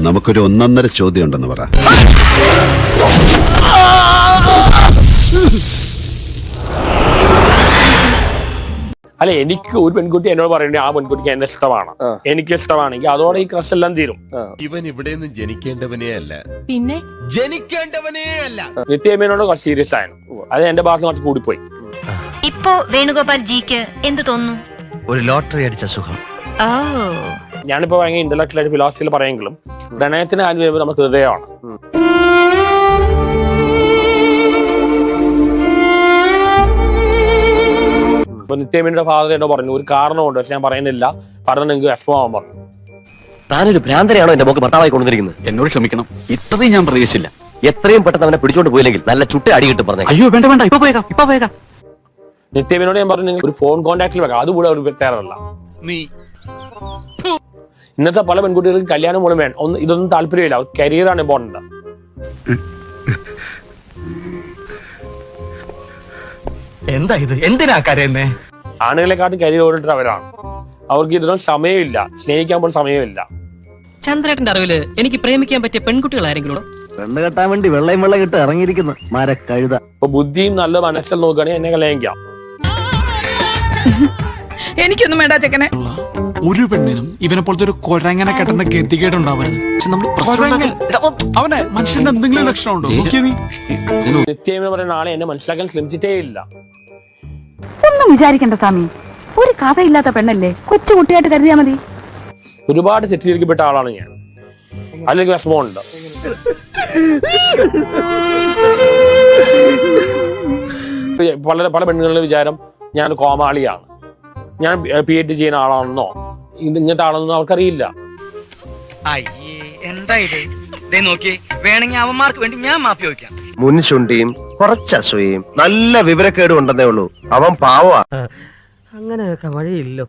നമുക്കൊരു ഒന്നൊന്നര ചോദ്യം ഉണ്ടെന്ന് പറ. അല്ല, എനിക്ക് ഒരു പെൺകുട്ടി എന്നോട് പറയണേ ആ പെൺകുട്ടിക്ക് എന്നെ ഇഷ്ടമാണ്, എനിക്ക് ഇഷ്ടമാണെങ്കിൽ അതോടെ ഈ ക്രഷ് എല്ലാം തീരും. ഇവൻ ഇവിടെ നിന്ന് ജനിക്കേണ്ടവനേ അല്ല, പിന്നെ ജനിക്കേണ്ടവനേ അല്ല. നിത്യമേനോട് കുറച്ച് സീരിയസ് ആയിരുന്നു. അത് എന്റെ ഭാഗത്ത് കുറച്ച് കൂടിപ്പോയി. ഇപ്പോ വേണുഗോപാൽ ജിക്ക് എന്ത് തോന്നുന്നു? ഒരു ലോട്ടറി അടിച്ച സുഖം. ഞാനിപ്പോ ഭയങ്കര ഇന്റലക്ച്വൽ ആയിട്ട് ഫിലോസഫിയിൽ പറയുമെങ്കിലും പ്രണയത്തിന് ആദ്യം വരുമ്പോൾ നമ്മുടെ ഹൃദയമാണ്. ഇപ്പൊ നിത്യമേനോട് ഫാദർ എന്നോ പറഞ്ഞു ഒരു കാരണമുണ്ട്, പക്ഷെ ഞാൻ പറയുന്നില്ല, പറഞ്ഞ നിങ്ങൾക്ക് വിഷമമാവാൻ പറഞ്ഞു. താനൊരു ഭ്രാന്തനെയാണോ എന്റെ മോക്ക് ഭർത്താവായി കൊണ്ടുവന്നിരിക്കുന്നത്? എന്നോട് ക്ഷമിക്കണം, ഇത്രയും ഞാൻ പ്രതീക്ഷിച്ചില്ല. എത്രയും പെട്ടെന്ന് അവനെ പിടിച്ചോണ്ട് പോയില്ലെങ്കിൽ നല്ല ചുട്ട അടി കിട്ടും പറഞ്ഞു. അയ്യോ വേണ്ട വേണ്ട, ഇപ്പൊ പോയേക്കാം. നിത്യമേനോട് ഞാൻ പറഞ്ഞു ഒരു ഫോൺ കോൺടാക്റ്റിൽ വെക്കാം, അതുകൂടെ അവർ തയ്യാറല്ല. ഇന്നത്തെ പല പെൺകുട്ടികൾക്ക് കല്യാണം മൂലം വേണം, ഇതൊന്നും താല്പര്യമില്ല, കരിയറാണ് ഇമ്പോർട്ടന്റ്. എന്താ ഇത്? എന്തിനാ കരയുന്നേ? ആണുങ്ങളെക്കാട്ടും കരിയർ ഓടിട്ട് അവരാണ്. അവർക്ക് ഇതിനൊന്നും സമയമില്ല, സ്നേഹിക്കാൻ പോലും സമയമില്ല. ചന്ദ്രേട്ടന്റെ അറിവില് എനിക്ക് പ്രേമിക്കാൻ പറ്റിയ പെൺകുട്ടികൾ ആരെങ്കിലും? പെണ്ണ് കെട്ടാൻ വേണ്ടി വെള്ളം കിട്ട് ഇറങ്ങിയിരിക്കുന്നു മരക്കഴുത. ഇപ്പൊ ബുദ്ധിയും നല്ല മനസ്സിൽ നോക്കുകയാണെങ്കിൽ എന്നെ കല്യാണിക്കാം. എനിക്കൊന്നും വേണ്ട ചെക്കനെ. ഒരു പെണ്ണിനും ഇവനെ പോലത്തെ ഒരു കൊരങ്ങനെ കെട്ടുന്ന ഗതികേടുണ്ടാവരുത്. പക്ഷെ നമ്മൾ അവനെ മനുഷ്യന്റെ എന്തെങ്കിലും ലക്ഷണം ഉണ്ടോ? നിത്യമേന പറയുന്ന ആളെ എന്നെ മനസ്സിലാക്കാൻ ശ്രമിച്ചിട്ടേ ഇല്ല. ഒന്നും വിചാരിക്കണ്ട സ്വാമി, ഒരു കഥയില്ലാത്ത പെണ്ണല്ലേ, കൊച്ചുകുട്ടിയായിട്ട് കരുതിയാ മതി. ഒരുപാട് തെറ്റിദ്ധരിക്കപ്പെട്ട ആളാണ് ഞാൻ, അതിലേക്ക് വിഷമമുണ്ട്. പല പെണ്ണുങ്ങളുടെ വിചാരം ഞാൻ കോമാളിയാണ്, ഞാൻ PhD ചെയ്യുന്ന ആളാണെന്നോ ഇങ്ങനത്തെ ആളെന്നോ അവർക്കറിയില്ല. എന്താ ഇത് നോക്കി, വേണമെങ്കിൽ അവന്മാർക്ക് വേണ്ടി ഞാൻ മാപ്പി വയ്ക്കാം. മുൻശുണ്ടിയും കുറച്ച് അസൂയയും നല്ല വിവരക്കേടും ഉണ്ടെന്നേ ഉള്ളൂ. അവൻ പാവ. അങ്ങനെയൊക്കെ വഴിയില്ലോ.